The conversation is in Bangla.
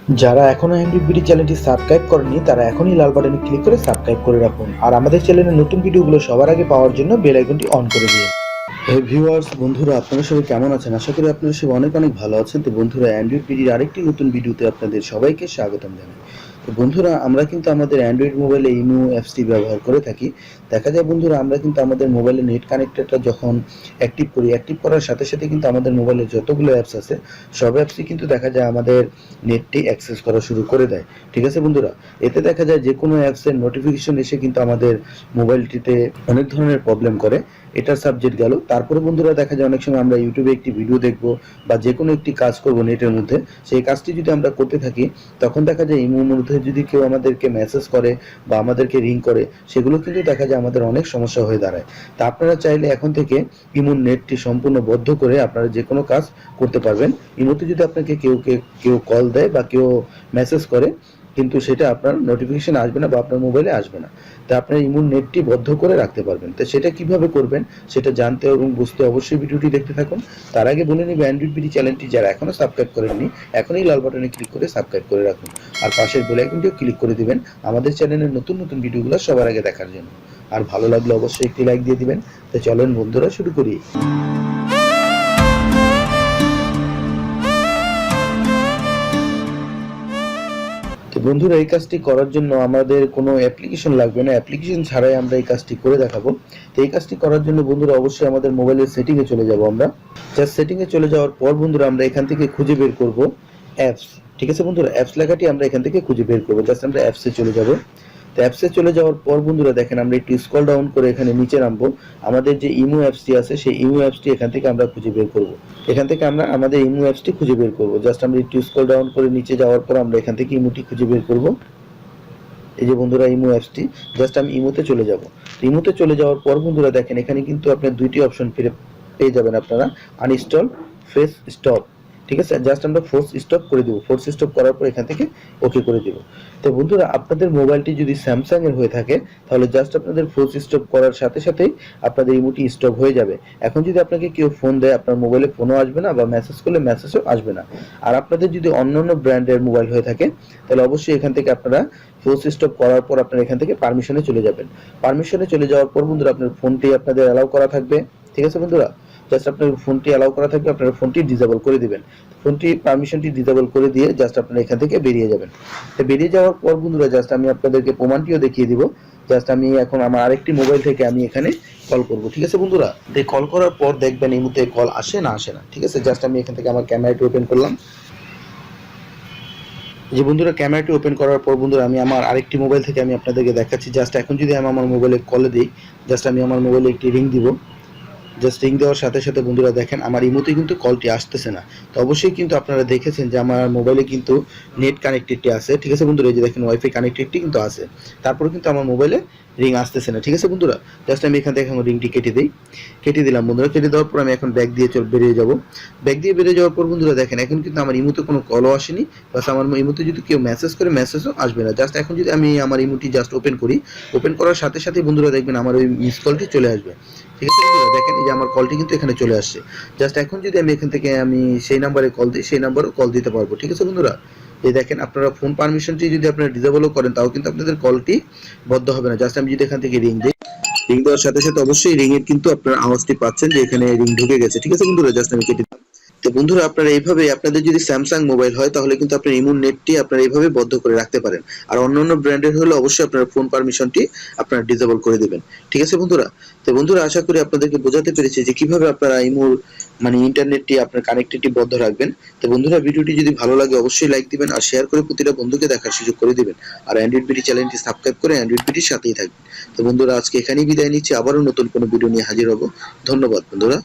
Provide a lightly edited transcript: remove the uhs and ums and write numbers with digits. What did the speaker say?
যারা এখনো অ্যান্ড্রয়েড বিডি চ্যানেলটি সাবস্ক্রাইব করেনি তারা এখনই লাল বাটনে ক্লিক করে সাবস্ক্রাইব করে রাখুন আর আমাদের চ্যানেলের নতুন ভিডিওগুলো সবার আগে পাওয়ার জন্য বেল আইকনটি অন করে দিন। হে ভিউয়ার্স, বন্ধুরা আপনারা সবাই কেমন আছেন? আশা করি আপনারা সবাই অনেক অনেক ভালো আছেন। তো বন্ধুরা, অ্যান্ড্রয়েড বিডির আরেকটি নতুন ভিডিওতে আপনাদের সবাইকে স্বাগতম জানাই। তো বন্ধুরা, আমরা কিন্তু আমাদের অ্যান্ড্রয়েড মোবাইলে ইমো অ্যাপসটি ব্যবহার করে থাকি। দেখা যায় বন্ধুরা, আমরা কিন্তু আমাদের মোবাইলে নেট কানেক্টেডটা যখন অ্যাক্টিভ করি, অ্যাক্টিভ করার সাথে সাথে কিন্তু আমাদের মোবাইলে যতগুলো অ্যাপস আছে সব অ্যাপসই কিন্তু দেখা যায় আমাদের নেটটি অ্যাক্সেস করা শুরু করে দেয়। ঠিক আছে বন্ধুরা, এতে দেখা যায় যে কোনো অ্যাপসের নোটিফিকেশন এসে কিন্তু আমাদের মোবাইলটিতে অনেক ধরনের প্রবলেম করে। এটার সাবজেক্ট গেল। তারপরে বন্ধুরা দেখা যায় অনেক সময় আমরা ইউটিউবে একটি ভিডিও দেখব বা যে কোনো একটি কাজ করব নেটের মধ্যে, সেই কাজটি যদি আমরা করতে থাকি তখন দেখা যায় ইমোর মধ্যে যদি কেউ আমাদেরকে মেসেজ করে বা আমাদেরকে রিং করে, সেগুলো কিন্তু দেখা যায় আমাদের অনেক সমস্যা হয়ে দাঁড়ায়। তা আপনারা চাইলে এখন থেকে ইমোর নেটটি সম্পূর্ণ বন্ধ করে আপনারা যে কোনো কাজ করতে পারবেন। ইমোতে যদি আপনাকে কেউ কল দেয় বা কেউ মেসেজ করে, কিন্তু সেটা আপনার নোটিফিকেশন আসবে না বা আপনার মোবাইলে আসবে না। তা আপনার ইমোর নেটটি বন্ধ করে রাখতে পারবেন। তো সেটা কিভাবে করবেন সেটা জানতে এবং বুঝতে অবশ্যই ভিডিওটি দেখতে থাকুন। তার আগে বলে নিব, অ্যান্ড্রয়েড বিডি চ্যানেলটি যারা এখনো সাবস্ক্রাইব করেননি এখনই লাল বাটনে ক্লিক করে সাবস্ক্রাইব করে রাখুন আর পাশের বেল আইকনটিও ক্লিক করে দিবেন আমাদের চ্যানেলের নতুন নতুন ভিডিওগুলো সবার আগে দেখার জন্য। আর ভালো লাগলে অবশ্যই একটি লাইক দিয়ে দিবেন। তো চলেন বন্ধুরা, শুরু করি। তো বন্ধুরা, এই কাজটি করার জন্য আমাদের কোনো অ্যাপ্লিকেশন লাগবে না। অ্যাপ্লিকেশন ছাড়াই আমরা এই কাজটি করে দেখাবো। তো এই কাজটি করার জন্য বন্ধুরা অবশ্যই আমাদের মোবাইলের সেটিংয়ে চলে যাব। আমরা জাস্ট সেটিংয়ে চলে যাওয়ার পর বন্ধুরা আমরা এখান থেকে খুঁজে বের করব অ্যাপস। ঠিক আছে বন্ধুরা, অ্যাপস লেখাটি আমরা এখান থেকে খুঁজে বের করব। জাস্ট আমরা অ্যাপসে চলে যাব। তো অ্যাপসে চলে যাওয়ার পর বন্ধুরা দেখেন আমরা একটু স্ক্রল ডাউন করে এখানে নিচে নামবো। আমাদের যে ইমো অ্যাপসটি আছে সেই ইমো অ্যাপসটি এখান থেকে আমরা খুঁজে বের করব। এখান থেকে আমরা আমাদের ইমো অ্যাপসটি খুঁজে বের করব। জাস্ট আমরা একটু স্ক্রল ডাউন করে নিচে যাওয়ার পর আমরা এখান থেকে ইমোটি খুঁজে বের করব। এই যে বন্ধুরা ইমো অ্যাপসটি, জাস্ট আমি ইমোতে চলে যাব। ইমোতে চলে যাওয়ার পর বন্ধুরা দেখেন এখানে কিন্তু আপনার দুইটি অপশন পেয়ে যাবেন আপনারা, আনইনস্টল, ফেস স্টপ। ঠিক আছে, জাস্ট আমরা ফোর্স স্টপ করে দেবো। ফোর্স স্টপ করার পর এখান থেকে ওকে করে দেবো। তো বন্ধুরা, আপনাদের মোবাইলটি যদি স্যামসাং এর হয়ে থাকে তাহলে জাস্ট আপনাদের ফোর্স স্টপ করার সাথে সাথেই আপনাদের ইমোটি স্টপ হয়ে যাবে। এখন যদি আপনাকে কেউ ফোন দেয় আপনার মোবাইলে ফোনও আসবে না বা মেসেজ করলে মেসেজও আসবে না। আর আপনাদের যদি অন্যান্য ব্র্যান্ডের মোবাইল হয়ে থাকে তাহলে অবশ্যই এখান থেকে আপনারা ফোর্স স্টপ করার পর আপনারা এখান থেকে পারমিশনে চলে যাবেন। পারমিশনে চলে যাওয়ার পর বন্ধুরা আপনার ফোনটি আপনাদের অ্যালাউ করা থাকবে। ঠিক আছে বন্ধুরা, জাস্ট আপনার ফোনটি অ্যালাউ করা থাকবে, আপনারা ফোনটি ডিসেবল করে দিবেন। ফোনটি পারমিশনটি ডিসেবল করে দিয়ে জাস্ট আপনারা এখান থেকে বেরিয়ে যাবেন। তো বেরিয়ে যাওয়ার পর বন্ধুরা জাস্ট আমি আপনাদেরকে প্রমাণটিও দেখিয়ে দিব। জাস্ট আমি এখন আমার আরেকটি মোবাইল থেকে আমি এখানে কল করব। ঠিক আছে বন্ধুরা, কল করার পর দেখবেন এই মুহূর্তে কল আসে না আসে না। ঠিক আছে, জাস্ট আমি এখান থেকে আমার ক্যামেরাটি ওপেন করলাম। যে বন্ধুরা, ক্যামেরাটি ওপেন করার পর বন্ধুরা আমি আমার আরেকটি মোবাইল থেকে আমি আপনাদেরকে দেখাচ্ছি। জাস্ট এখন যদি আমি আমার মোবাইলে কলে দিই, জাস্ট আমি আমার মোবাইলে একটি রিং দিব। জাস্ট রিং দেওয়ার সাথে সাথে বন্ধুরা দেখেন আমার ইমোতে কিন্তু কলটি আসতেছে না। তো অবশ্যই কিন্তু আপনারা দেখেছেন যে আমার মোবাইলে কিন্তু নেট কানেক্টেডটি আছে। ঠিক আছে বন্ধুরা, এই যে দেখেন ওয়াইফাই কানেক্টেডটি কিন্তু আছে, তারপরে কিন্তু আমার মোবাইলে রিং আসতেছে না। ঠিক আছে বন্ধুরা, জাস্ট আমি এখান থেকে আমার রিংটি কেটে দিলাম বন্ধুরা। কেটে দেওয়ার পর আমি এখন ব্যাক দিয়ে বেরিয়ে যাব। ব্যাক দিয়ে বেরিয়ে যাওয়ার পর বন্ধুরা দেখেন এখন কিন্তু আমার ইমোতে কোনো কলও আসেনি, প্লাস আমার ইমোতে যদি কেউ মেসেজ করে মেসেজও আসবে না। জাস্ট এখন যদি আমি আমার ইমোটি জাস্ট ওপেন করি, ওপেন করার সাথে সাথে বন্ধুরা দেখবেন আমার ওই মিস কলটি চলে আসবে। ঠিক আছে বন্ধুরা, দেখেন এই যে আমার কলটি কিন্তু এখানে চলে আসছে। জাস্ট এখন যদি আমি এখান থেকে আমি সেই নাম্বারে কল দিই, সেই নাম্বারও কল দিতে পারবো। ঠিক আছে বন্ধুরা, এই দেখেন আপনারা ফোন পারমিশনটি যদি আপনারা ডিসেবলও করেন তাও কিন্তু আপনাদের কলটি বন্ধ হবে না। জাস্ট আমি যদি এখান থেকে রিং দিই, রিং দেওয়ার সাথে সাথে অবশ্যই রিং এর কিন্তু আপনারা আওয়াজটি পাচ্ছেন যে এখানে রিং ঢুকে গেছে। ঠিক আছে বন্ধুরা, জাস্ট আমি কেটে দিলাম। তো বন্ধুরা, আপনারা এইভাবে আপনাদের যদি স্যামসাং মোবাইল হয় তাহলে কিন্তু আপনার ইমোর নেটটি আপনারা এইভাবে বন্ধ করে রাখতে পারেন। আর অন্যান্য ব্র্যান্ডের হলে অবশ্যই আপনার ফোন পারমিশনটি আপনারা ডিসেবল করে দিবেন। ঠিক আছে বন্ধুরা, তো বন্ধুরা আশা করি আপনাদেরকে বোঝাতে পেরেছি যে কিভাবে আপনারা ইমোর ইন্টারনেটটি আপনার কানেক্টিভিটি বন্ধ রাখবেন। তো বন্ধুরা, ভিডিওটি যদি ভালো লাগে অবশ্যই লাইক দিবেন আর শেয়ার করে প্রতিটা বন্ধুকে দেখার সুযোগ করে দিবেন। আর অ্যান্ড্রয়েড বিডি চ্যানেলটি সাবস্ক্রাইব করে অ্যান্ড্রয়েড বিডির সাথেই থাকবেন। তো বন্ধুরা, আজকে এখানেই বিদায় নিচ্ছি, আবারও নতুন কোনো ভিডিও নিয়ে হাজির হব। ধন্যবাদ বন্ধুরা।